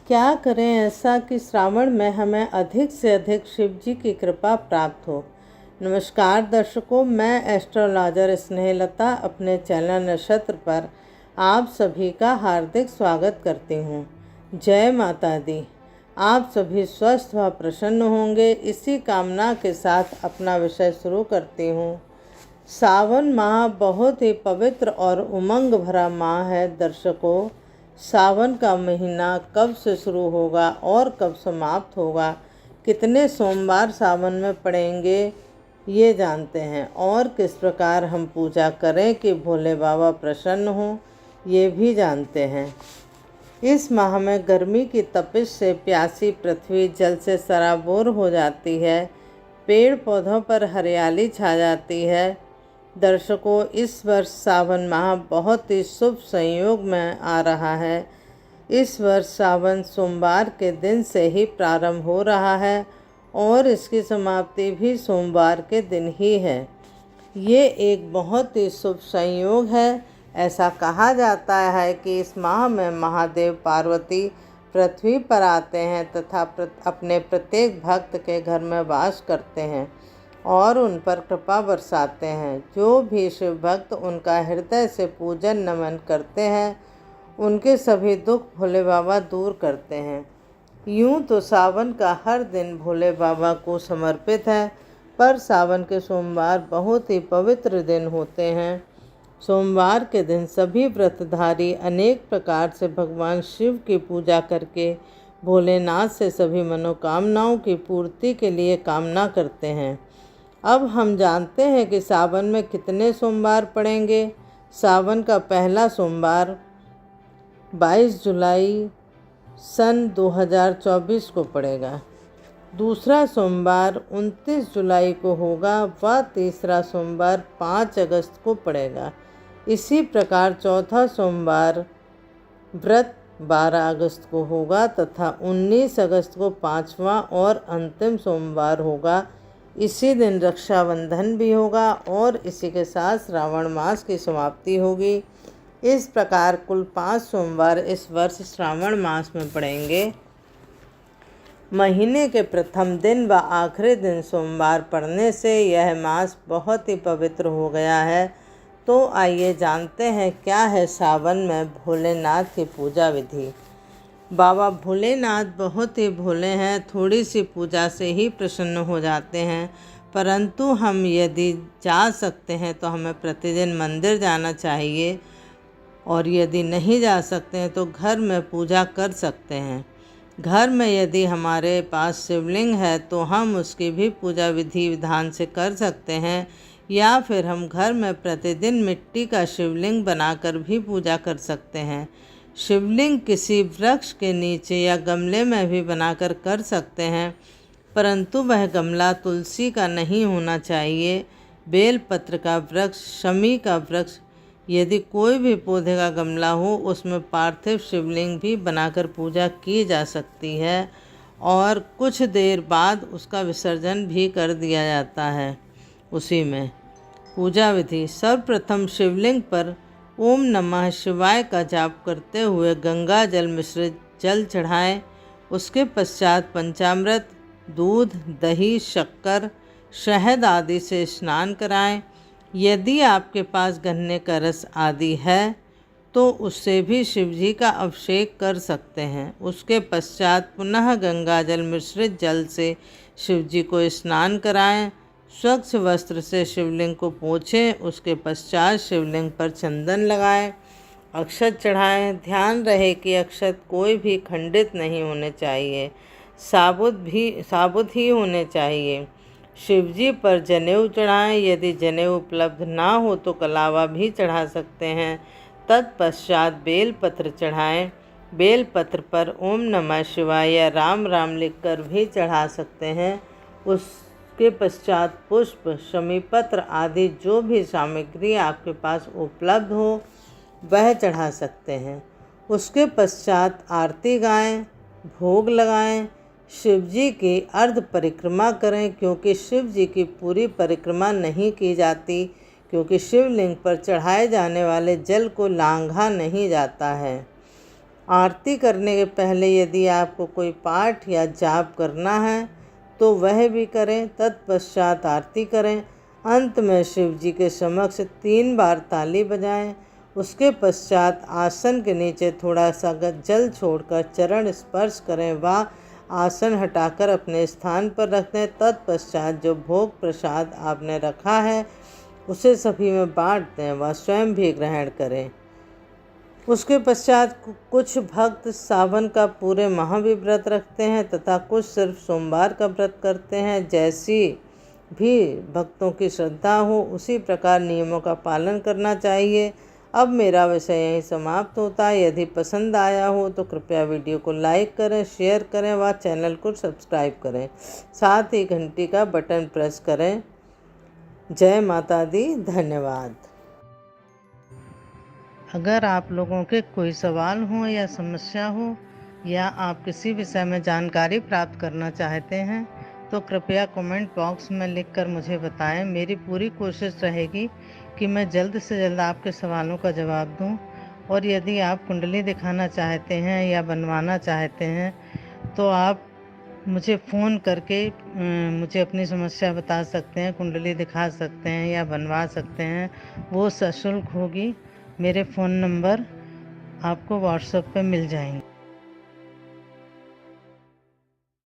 क्या करें ऐसा कि श्रावण में हमें अधिक से अधिक शिव जी की कृपा प्राप्त हो। नमस्कार दर्शकों, मैं एस्ट्रोलॉजर स्नेहलता अपने चैनल नक्षत्र पर आप सभी का हार्दिक स्वागत करती हूँ। जय माता दी। आप सभी स्वस्थ व प्रसन्न होंगे, इसी कामना के साथ अपना विषय शुरू करती हूँ। सावन माह बहुत ही पवित्र और उमंग भरा माह है। दर्शकों, सावन का महीना कब से शुरू होगा और कब समाप्त होगा, कितने सोमवार सावन में पड़ेंगे ये जानते हैं, और किस प्रकार हम पूजा करें कि भोले बाबा प्रसन्न हों ये भी जानते हैं। इस माह में गर्मी की तपिश से प्यासी पृथ्वी जल से सराबोर हो जाती है, पेड़ पौधों पर हरियाली छा जाती है। दर्शकों, इस वर्ष सावन माह बहुत ही शुभ संयोग में आ रहा है। इस वर्ष सावन सोमवार के दिन से ही प्रारंभ हो रहा है और इसकी समाप्ति भी सोमवार के दिन ही है। ये एक बहुत ही शुभ संयोग है। ऐसा कहा जाता है कि इस माह में महादेव पार्वती पृथ्वी पर आते हैं तथा अपने प्रत्येक भक्त के घर में वास करते हैं और उन पर कृपा बरसाते हैं। जो भी शिव भक्त उनका हृदय से पूजन नमन करते हैं, उनके सभी दुख भोले बाबा दूर करते हैं। यूं तो सावन का हर दिन भोले बाबा को समर्पित है, पर सावन के सोमवार बहुत ही पवित्र दिन होते हैं। सोमवार के दिन सभी व्रतधारी अनेक प्रकार से भगवान शिव की पूजा करके भोलेनाथ से सभी मनोकामनाओं की पूर्ति के लिए कामना करते हैं। अब हम जानते हैं कि सावन में कितने सोमवार पड़ेंगे। सावन का पहला सोमवार 22 जुलाई सन 2024 को पड़ेगा, दूसरा सोमवार 29 जुलाई को होगा व तीसरा सोमवार 5 अगस्त को पड़ेगा। इसी प्रकार चौथा सोमवार व्रत 12 अगस्त को होगा तथा 19 अगस्त को पांचवा और अंतिम सोमवार होगा। इसी दिन रक्षाबंधन भी होगा और इसी के साथ श्रावण मास की समाप्ति होगी। इस प्रकार कुल 5 सोमवार इस वर्ष श्रावण मास में पड़ेंगे। महीने के प्रथम दिन व आखिरी दिन सोमवार पड़ने से यह मास बहुत ही पवित्र हो गया है। तो आइए जानते हैं क्या है सावन में भोलेनाथ की पूजा विधि। बाबा भोलेनाथ बहुत ही भोले हैं, थोड़ी सी पूजा से ही प्रसन्न हो जाते हैं। परंतु हम यदि जा सकते हैं तो हमें प्रतिदिन मंदिर जाना चाहिए, और यदि नहीं जा सकते हैं तो घर में पूजा कर सकते हैं। घर में यदि हमारे पास शिवलिंग है तो हम उसकी भी पूजा विधि विधान से कर सकते हैं, या फिर हम घर में प्रतिदिन मिट्टी का शिवलिंग बनाकर भी पूजा कर सकते हैं। शिवलिंग किसी वृक्ष के नीचे या गमले में भी बनाकर कर सकते हैं, परंतु वह गमला तुलसी का नहीं होना चाहिए। बेलपत्र का वृक्ष, शमी का वृक्ष, यदि कोई भी पौधे का गमला हो उसमें पार्थिव शिवलिंग भी बनाकर पूजा की जा सकती है और कुछ देर बाद उसका विसर्जन भी कर दिया जाता है। उसी में पूजा विधि, सर्वप्रथम शिवलिंग पर ओम नमः शिवाय का जाप करते हुए गंगा जल मिश्रित जल चढ़ाएं। उसके पश्चात पंचामृत, दूध, दही, शक्कर, शहद आदि से स्नान कराएं। यदि आपके पास गन्ने का रस आदि है तो उससे भी शिवजी का अभिषेक कर सकते हैं। उसके पश्चात पुनः गंगा जल मिश्रित जल से शिवजी को स्नान कराएं। स्वच्छ वस्त्र से शिवलिंग को पोंछें। उसके पश्चात शिवलिंग पर चंदन लगाएं, अक्षत चढ़ाएं। ध्यान रहे कि अक्षत कोई भी खंडित नहीं होने चाहिए, साबुत ही होने चाहिए। शिवजी पर जनेऊ चढ़ाएं। यदि जनेऊ उपलब्ध ना हो तो कलावा भी चढ़ा सकते हैं। तत्पश्चात बेलपत्र चढ़ाएं। बेलपत्र पर ओम नमः शिवाय या राम राम लिखकर भी चढ़ा सकते हैं। उसके पश्चात पुष्प, शमीपत्र आदि जो भी सामग्री आपके पास उपलब्ध हो वह चढ़ा सकते हैं। उसके पश्चात आरती गाएं, भोग लगाएं। शिवजी की अर्ध परिक्रमा करें, क्योंकि शिवजी की पूरी परिक्रमा नहीं की जाती, क्योंकि शिवलिंग पर चढ़ाए जाने वाले जल को लांघा नहीं जाता है। आरती करने के पहले यदि आपको कोई पाठ या जाप करना है तो वह भी करें। तत्पश्चात आरती करें। अंत में शिव जी के समक्ष 3 बार ताली बजाएं। उसके पश्चात आसन के नीचे थोड़ा सा जल छोड़कर चरण स्पर्श करें व आसन हटाकर अपने स्थान पर रख दें। तत्पश्चात जो भोग प्रसाद आपने रखा है उसे सभी में बांट दें व स्वयं भी ग्रहण करें। उसके पश्चात कुछ भक्त सावन का पूरे माह भी व्रत रखते हैं तथा कुछ सिर्फ सोमवार का व्रत करते हैं। जैसी भी भक्तों की श्रद्धा हो उसी प्रकार नियमों का पालन करना चाहिए। अब मेरा विषय यहीं समाप्त होता है। यदि पसंद आया हो तो कृपया वीडियो को लाइक करें, शेयर करें व चैनल को सब्सक्राइब करें। साथ ही घंटी का बटन प्रेस करें। जय माता दी। धन्यवाद। अगर आप लोगों के कोई सवाल हो या समस्या हो या आप किसी विषय में जानकारी प्राप्त करना चाहते हैं तो कृपया कमेंट बॉक्स में लिखकर मुझे बताएं। मेरी पूरी कोशिश रहेगी कि मैं जल्द से जल्द आपके सवालों का जवाब दूं। और यदि आप कुंडली दिखाना चाहते हैं या बनवाना चाहते हैं तो आप मुझे फ़ोन करके मुझे अपनी समस्या बता सकते हैं, कुंडली दिखा सकते हैं या बनवा सकते हैं। वो सशुल्क होगी। मेरे फ़ोन नंबर आपको व्हाट्सएप पे मिल जाएंगे।